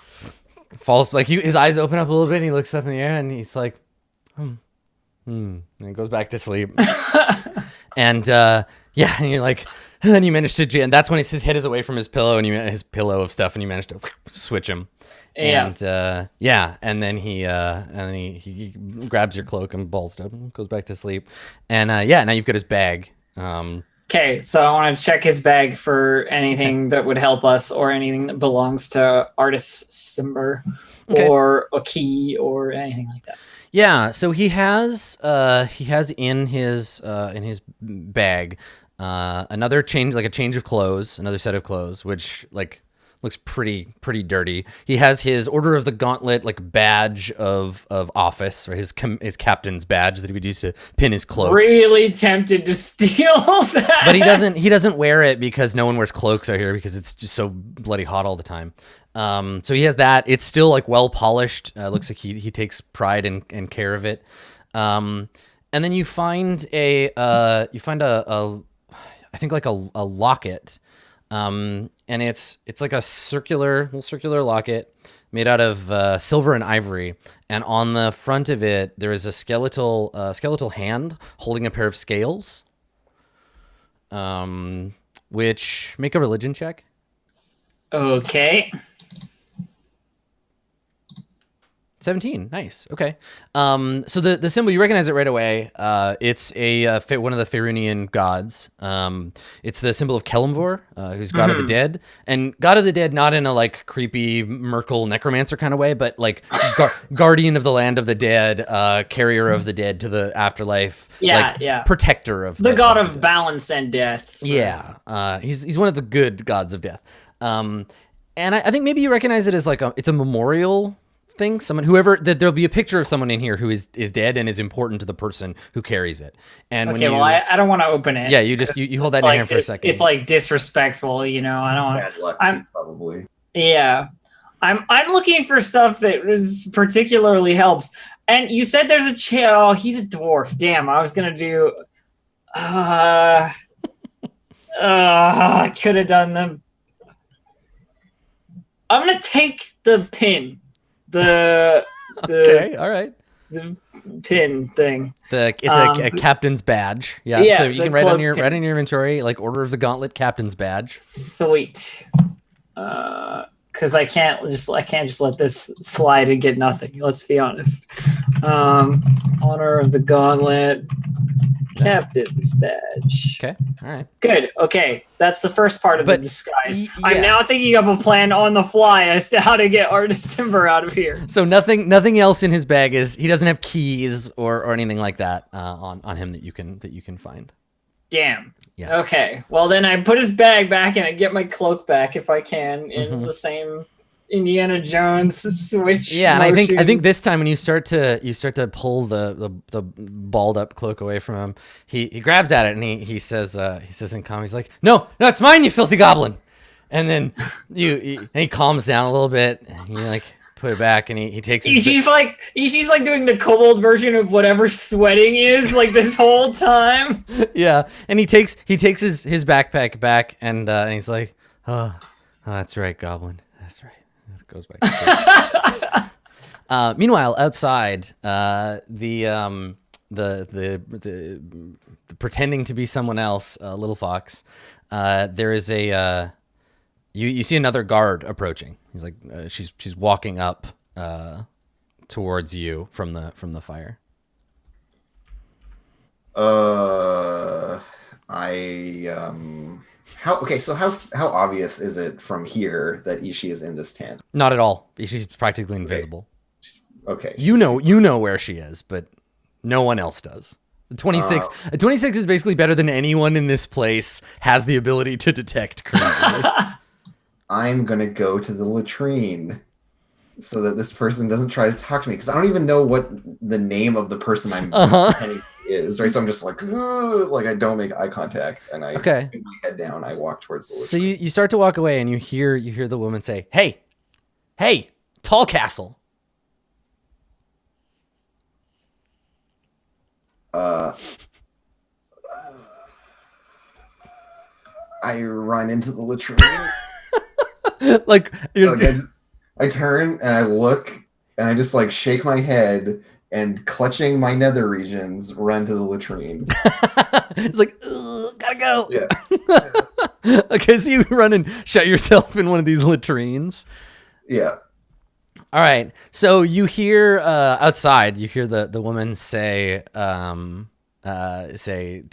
falls, like his eyes open up a little bit, and he looks up in the air, and he's like, and he goes back to sleep. And and you're like, and then you manage to, and that's when his head is away from his pillow, and his pillow of stuff, and you manage to switch him. And and then he grabs your cloak and balls it up and goes back to sleep. And now you've got his bag. Okay, so I want to check his bag for anything that would help us, or anything that belongs to Artis Simber, or a key, or anything like that. Yeah, so he has in his bag another change, like a change of clothes, another set of clothes, which like looks pretty dirty. He has his Order of the Gauntlet like badge of office, or his captain's badge that he would use to pin his cloak. Really tempted to steal that, but he doesn't wear it because no one wears cloaks out here because it's just so bloody hot all the time. So he has that. It's still like well polished. Looks like he takes pride and care of it. And then you find a I think like a locket. And it's like a circular locket made out of silver and ivory, and on the front of it there is a skeletal hand holding a pair of scales. Which make a religion check. Okay. 17. Nice. Okay. So the symbol, you recognize it right away. It's one of the Faerunian gods. It's the symbol of Kelimvor, who's god of the dead, and god of the dead, not in a like creepy Merkel necromancer kind of way, but like guardian of the land of the dead, carrier of the dead to the afterlife. Protector of the god of balance and death. So. Yeah. He's one of the good gods of death. And I think maybe you recognize it as like it's a memorial thing. That there'll be a picture of someone in here who is dead and is important to the person who carries it. And I don't want to open it. Yeah, you hold that in your hand for a second. It's like disrespectful, you know. I don't. Bad luck, probably. Yeah, I'm looking for stuff that particularly helps. And you said there's a chair. Oh, he's a dwarf. Damn, I was gonna do. I could have done them. I'm gonna take the pin. The Okay, all right. the pin thing. It's a captain's badge. Yeah. Yeah, So you the can write cloak on your pin. inventory like Order of the Gauntlet captain's badge. Sweet. Because I can't just let this slide and get nothing. Let's be honest. Honor of the Gauntlet, captain's badge. Okay. All right. Good. Okay, that's the first part of the But disguise. yeah. I'm now thinking of a plan on the fly as to how to get Artis Timber out of here. So nothing else in his bag is he doesn't have keys or anything like that on him that you can find. Damn. Yeah. Okay. Well, then I put his bag back and I get my cloak back if I can in the same Indiana Jones switch. Yeah, and motion. I think this time when you start to pull the balled up cloak away from him, he grabs at it and he says in calm, he's like, no, it's mine, you filthy goblin. And then he calms down a little bit and he like put it back and he takes his She's like doing the kobold version of whatever sweating is like this whole time. yeah, and he takes his backpack back and he's like, oh, that's right, goblin, that's right. It goes back. Meanwhile, outside, the pretending to be someone else, little fox. There is a you see another guard approaching. He's like she's walking up towards you from the fire. How obvious is it from here that Ishii is in this tent? Not at all. She's practically invisible. Okay. You know where she is, but no one else does. A 26 is basically better than anyone in this place has the ability to detect currently. I'm gonna go to the latrine so that this person doesn't try to talk to me because I don't even know what the name of the person I'm pretending is, right? So I'm just like I don't make eye contact and I put my head down. I walk towards the latrine. So you start to walk away and you hear the woman say, "Hey, Tall Castle." I run into the latrine. I turn and I look and I just like shake my head and clutching my nether regions run to the latrine. It's like, gotta go. Yeah. Okay, so you run and shut yourself in one of these latrines. Yeah. All right. So you hear outside, you hear the woman say to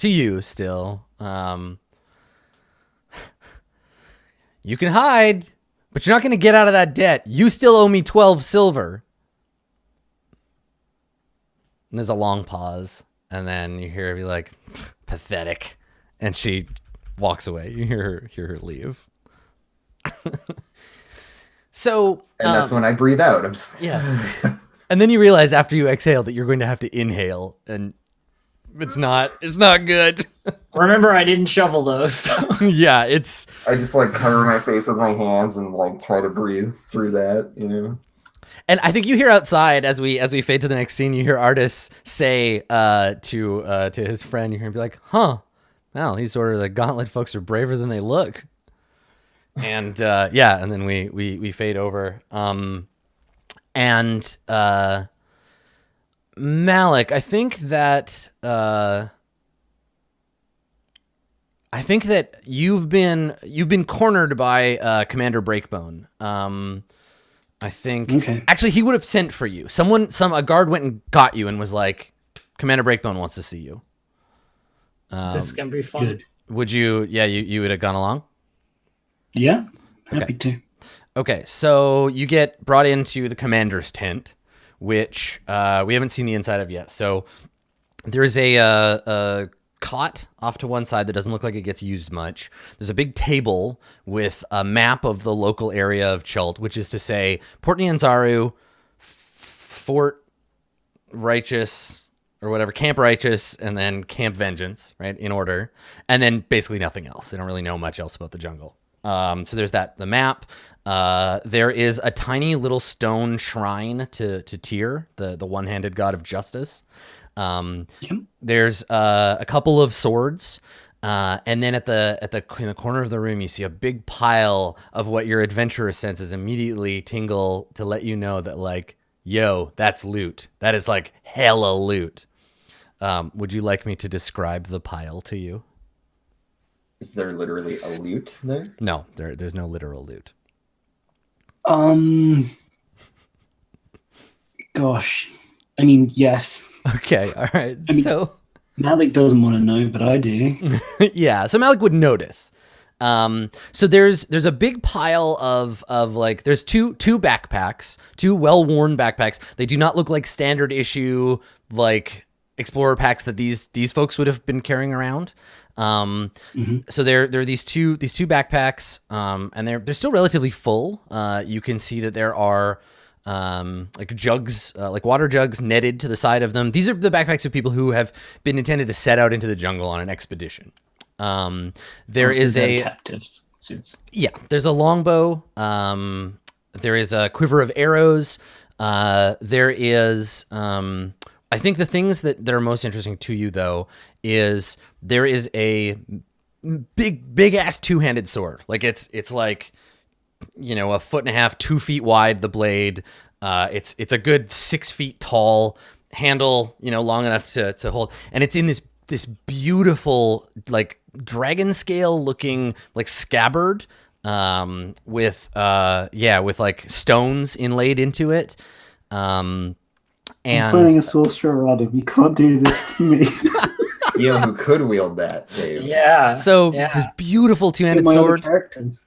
you still, you can hide, but you're not going to get out of that debt. You still owe me 12 silver. And there's a long pause, and then you hear her be like, pathetic. And she walks away. You hear her leave. So, and that's when I breathe out. I'm just yeah. And then you realize after you exhale that you're going to have to inhale, and it's not good. Remember, I didn't shovel those. Yeah, I just like cover my face with my hands and like try to breathe through that, you know. And I think you hear outside as we fade to the next scene, you hear Artis say to his friend, you hear him be like, "Huh, well, these sort of the Gauntlet folks are braver than they look." And yeah, and then we fade over. And Malik, I think that you've been cornered by Commander Breakbone. I think actually he would have sent for you. A guard went and got you and was like, Commander Breakbone wants to see you. This is gonna be fun. Good. Would you? Yeah, you would have gone along. Yeah, happy to. Okay, so you get brought into the commander's tent, which we haven't seen the inside of yet. So there's a cot off to one side that doesn't look like it gets used much. There's a big table with a map of the local area of Chult, which is to say Port Nyanzaru, Fort Righteous, or whatever, Camp Righteous, and then Camp Vengeance, right, in order. And then basically nothing else. They don't really know much else about the jungle. So there's the map. There is a tiny little stone shrine to Tyr, the one-handed god of justice. There's a couple of swords. And then in the corner of the room, you see a big pile of what your adventurer senses immediately tingle to let you know that, like, yo, that's loot. That is like hella loot. Would you like me to describe the pile to you? Is there literally a loot there? No, there's no literal loot. Gosh. I mean, yes. Okay, all right. I mean- So Malik doesn't want to know, but I do. yeah, so Malik would notice. So there's a big pile of like, there's two backpacks, two well-worn backpacks. They do not look like standard issue like explorer packs that these folks would have been carrying around. So there are these two backpacks, and they're still relatively full. You can see that there are like jugs, like water jugs netted to the side of them. These are the backpacks of people who have been intended to set out into the jungle on an expedition. There is a captives suits. Yeah, there's a longbow. There is a quiver of arrows. There is, I think the things that are most interesting to you, though, is there is a big ass two-handed sword. Like it's like, you know, 1.5 feet, 2 feet wide, the blade. It's a good 6 feet tall, handle, you know, long enough to hold. And it's in this beautiful, like, dragon scale looking, like, scabbard, with like stones inlaid into it. I'm And playing a sorcerer, Adam. You can't do this to me. You know who could wield that, Dave? Yeah. so yeah. this beautiful two-handed My other sword. characters.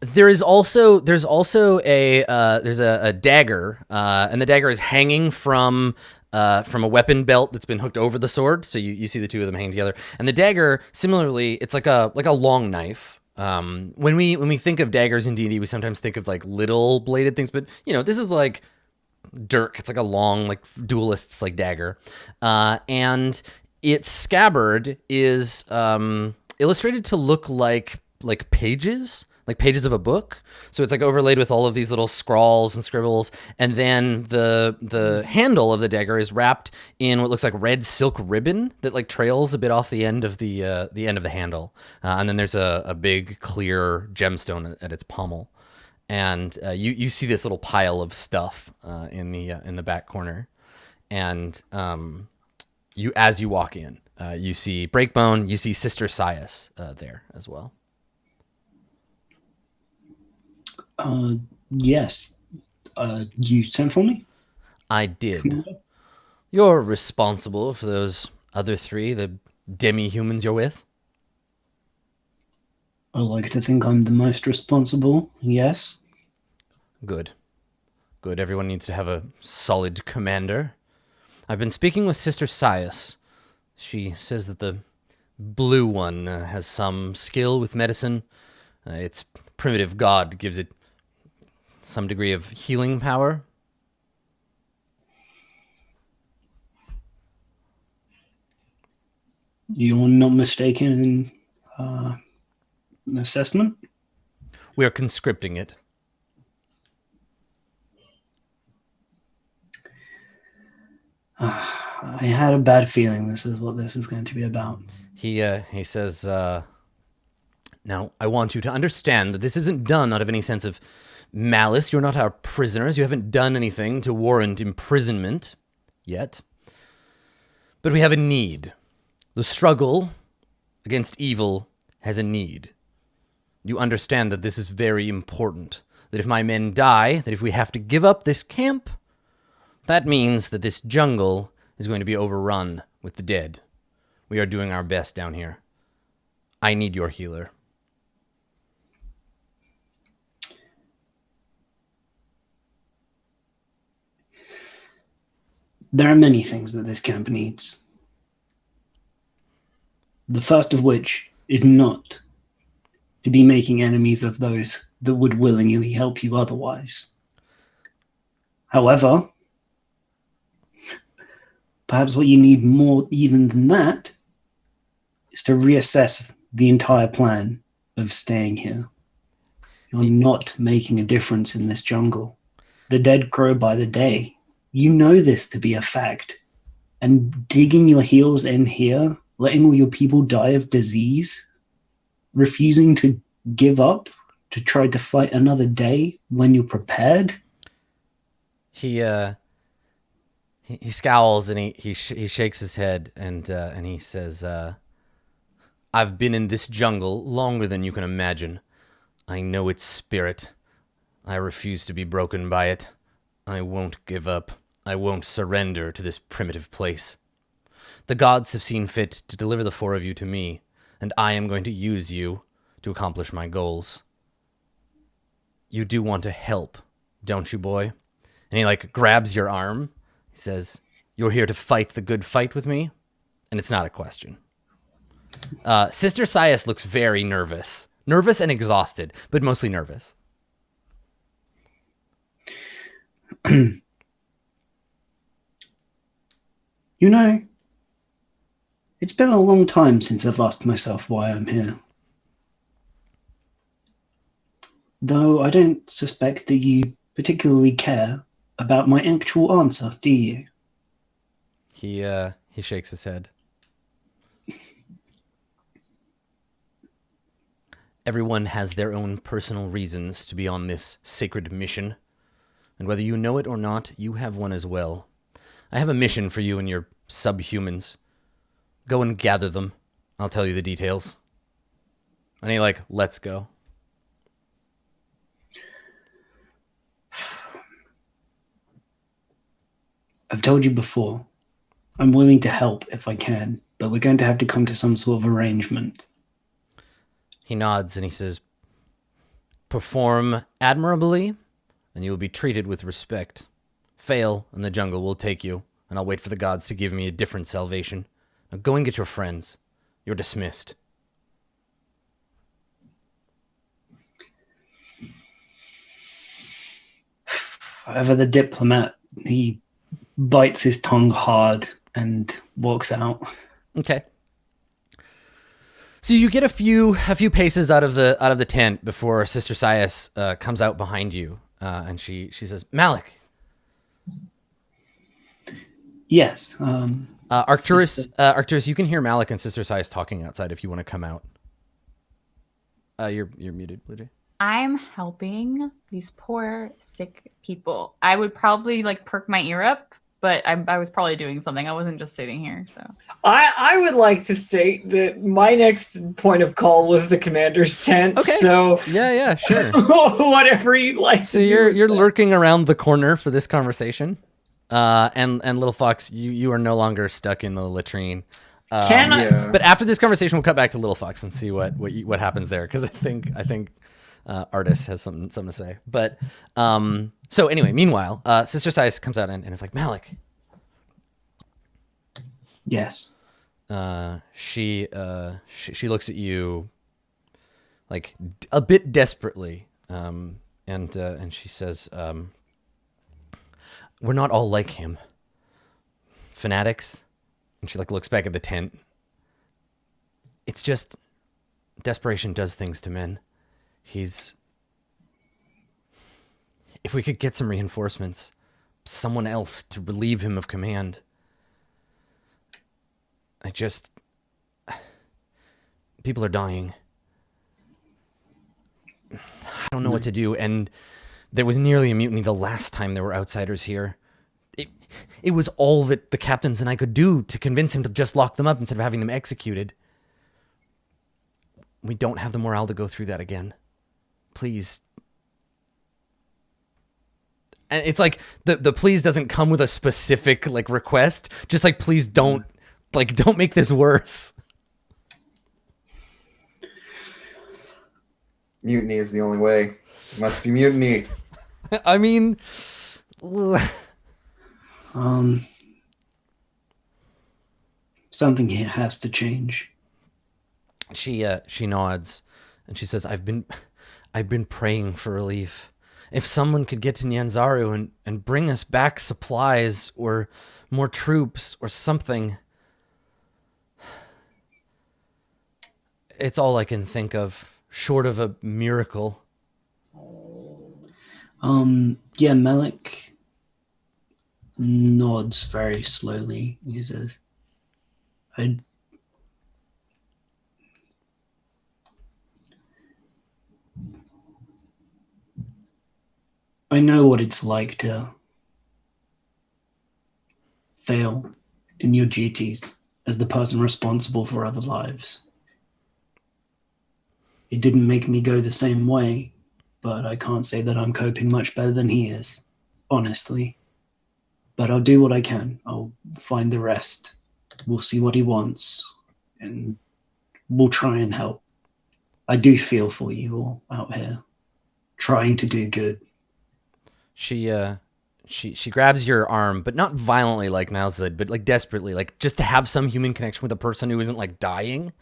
There's also a dagger, and the dagger is hanging from a weapon belt that's been hooked over the sword. So you see the two of them hanging together. And the dagger, similarly, it's like a long knife. When we think of daggers in D&D, we sometimes think of like little bladed things, but you know, this is like dirk. It's like a long, like, duelist's like dagger, and its scabbard is illustrated to look like pages of a book. So it's like overlaid with all of these little scrawls and scribbles, and then the handle of the dagger is wrapped in what looks like red silk ribbon that like trails a bit off the end of the end of the handle, and then there's a big clear gemstone at its pommel. And you see this little pile of stuff in the back corner, and as you walk in, you see Breakbone, you see Sister Sias there as well. Yes. You sent for me? I did. You're responsible for those other three, the demi-humans you're with. I like to think I'm the most responsible. Yes. Good. Everyone needs to have a solid commander. I've been speaking with Sister Sias. She says that the blue one has some skill with medicine. Its primitive god gives it some degree of healing power. You're not mistaken in assessment? We are conscripting it. I had a bad feeling this is what this is going to be about. He says, now, I want you to understand that this isn't done out of any sense of malice. You're not our prisoners. You haven't done anything to warrant imprisonment yet. But we have a need. The struggle against evil has a need. You understand that this is very important. That if my men die, that if we have to give up this camp, that means that this jungle is going to be overrun with the dead. We are doing our best down here. I need your healer. There are many things that this camp needs. The first of which is not to be making enemies of those that would willingly help you otherwise. However, perhaps what you need more even than that is to reassess the entire plan of staying here. You're not making a difference in this jungle. The dead grow by the day. You know this to be a fact. And digging your heels in here letting all your people die of disease, refusing to give up to try to fight another day when you're prepared. He scowls and he shakes his head and he says, "I've been in this jungle longer than you can imagine. I know its spirit. I refuse to be broken by it. I won't give up. I won't surrender to this primitive place. The gods have seen fit to deliver the four of you to me, and I am going to use you to accomplish my goals. You do want to help, don't you, boy?" And he like grabs your arm. He says, "You're here to fight the good fight with me?" And it's not a question. Sister Sias looks very nervous. Nervous and exhausted, but mostly nervous. You know, it's been a long time since I've asked myself why I'm here. Though I don't suspect that you particularly care about my actual answer, do you? He shakes his head. Everyone has their own personal reasons to be on this sacred mission. And whether you know it or not, you have one as well. I have a mission for you and your subhumans. Go and gather them. I'll tell you the details. And he like, "Let's go." I've told you before, I'm willing to help if I can, but we're going to have to come to some sort of arrangement. He nods and he says, "Perform admirably, and you will be treated with respect. Fail, and the jungle will take you, and I'll wait for the gods to give me a different salvation. Now go and get your friends. You're dismissed." However, the diplomat, he bites his tongue hard and walks out. Okay. So you get a few paces out of the tent before Sister Sias comes out behind you, and she says, "Malik." Yes. Arcturus, you can hear Malik and Sister Sias talking outside if you want to come out. You're muted, Blue Jay. I'm helping these poor sick people. I would probably like perk my ear up, but I was probably doing something. I wasn't just sitting here. So I would like to state that my next point of call was the commander's tent. Okay. So Yeah, sure. whatever you'd like. So to do you're with that. lurking around the corner for this conversation, and Little Fox, you are no longer stuck in the latrine. Can I? Yeah. But after this conversation, we'll cut back to Little Fox and see what happens there, because I think Artis has something to say. But so anyway, meanwhile, Sister Sias comes out and is like, "Malik." Yes. She looks at you like a bit desperately, and she says, "We're not all like him, fanatics." And she like looks back at the tent. It's just desperation does things to men. If we could get some reinforcements, someone else to relieve him of command. People are dying. I don't know what to do, and there was nearly a mutiny the last time there were outsiders here. It was all that the captains and I could do to convince him to just lock them up instead of having them executed. We don't have the morale to go through that again. Please. And it's like the please doesn't come with a specific like request. Just like, please don't make this worse. Mutiny is the only way. It must be mutiny. I mean, Something here has to change. she nods and she says, I've been praying for relief. If someone could get to Nyanzaru and bring us back supplies or more troops or something. It's all I can think of, short of a miracle. Yeah, Malik nods very slowly. He says, I know what it's like to fail in your duties as the person responsible for other lives. It didn't make me go the same way, but I can't say that I'm coping much better than he is, honestly. But I'll do what I can. I'll find the rest. We'll see what he wants, and we'll try and help. I do feel for you all out here, trying to do good. She grabs your arm, but not violently like Malzid, but like desperately, like just to have some human connection with a person who isn't like dying.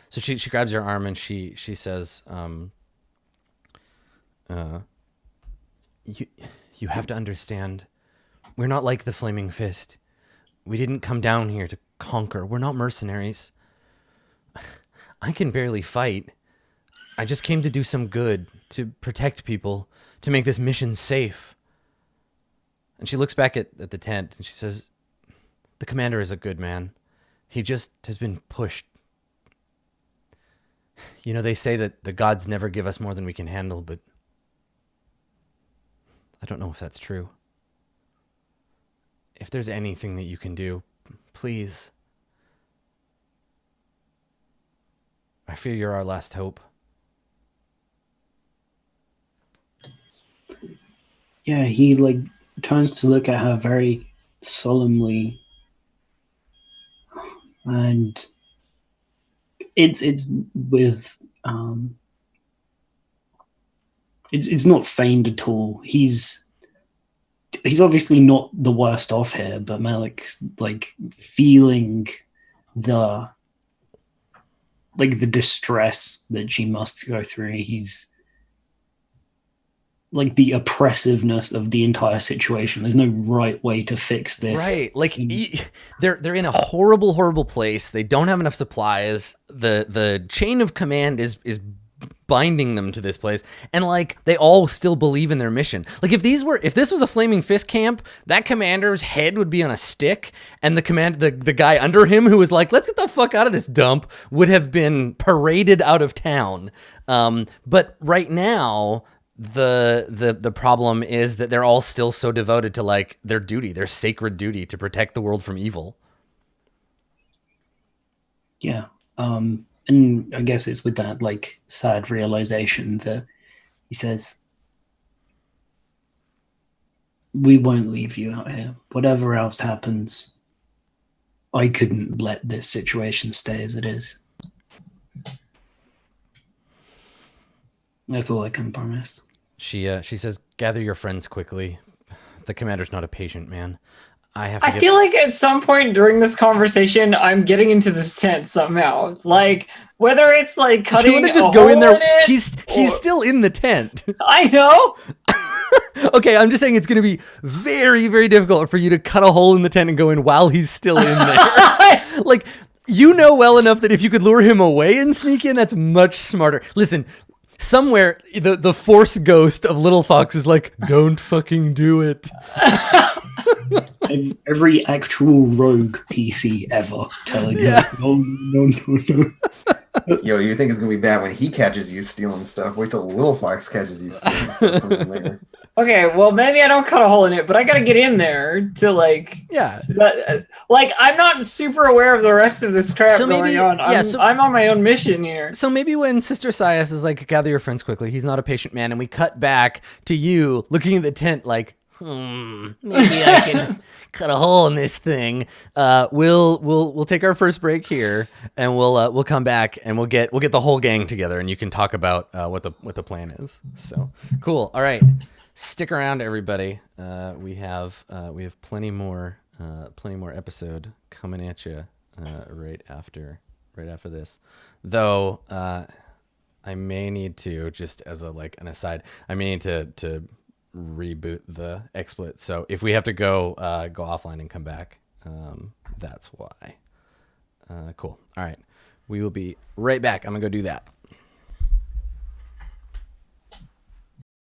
So she grabs your arm and she says, you have to understand, we're not like the Flaming Fist. We didn't come down here to conquer. We're not mercenaries. I can barely fight. I just came to do some good, to protect people, to make this mission safe. And she looks back at the tent and she says, the commander is a good man. He just has been pushed. You know, they say that the gods never give us more than we can handle, but I don't know if that's true. If there's anything that you can do, please. I fear you're our last hope. Yeah, he like turns to look at her very solemnly, and it's with it's not feigned at all. He's obviously not the worst off here, but Malik's like feeling the distress that she must go through. He's like the oppressiveness of the entire situation. There's no right way to fix this. Right. Like they're in a horrible, horrible place. They don't have enough supplies. The chain of command is binding them to this place, and like they all still believe in their mission. Like if this was a Flaming Fist camp, that commander's head would be on a stick, and the guy under him who was like, let's get the fuck out of this dump, would have been paraded out of town. But right now the problem is that they're all still so devoted to like their duty, their sacred duty to protect the world from evil. Yeah. And I guess it's with that like sad realization that he says, we won't leave you out here. Whatever else happens, I couldn't let this situation stay as it is. That's all I can promise. She says, gather your friends quickly. The commander's not a patient man. I feel like at some point during this conversation, I'm getting into this tent somehow. Like whether it's like cutting. You want to just go in there? He's still in the tent. I know. Okay, I'm just saying it's going to be very, very difficult for you to cut a hole in the tent and go in while he's still in there. Like you know well enough that if you could lure him away and sneak in, that's much smarter. Listen. Somewhere, the force ghost of Little Fox is like, don't fucking do it. Every actual rogue PC ever telling him, no. Yo, you think it's gonna be bad when he catches you stealing stuff? Wait till Little Fox catches you stealing stuff from him later. Okay, well maybe I don't cut a hole in it, but I gotta get in there to like. Yeah. Like I'm not super aware of the rest of this crap going on. I'm on my own mission here. So maybe when Sister Sias is like, gather your friends quickly, he's not a patient man, and we cut back to you looking at the tent like, maybe I can cut a hole in this thing. We'll take our first break here, and we'll come back and we'll get the whole gang together, and you can talk about what the plan is. So cool. All right. Stick around, everybody. We have plenty more episode coming at you right after this. Though I may need to, just as an aside, I may need to reboot the XSplit. So if we have to go offline and come back, that's why. Cool. All right, we will be right back. I'm gonna go do that.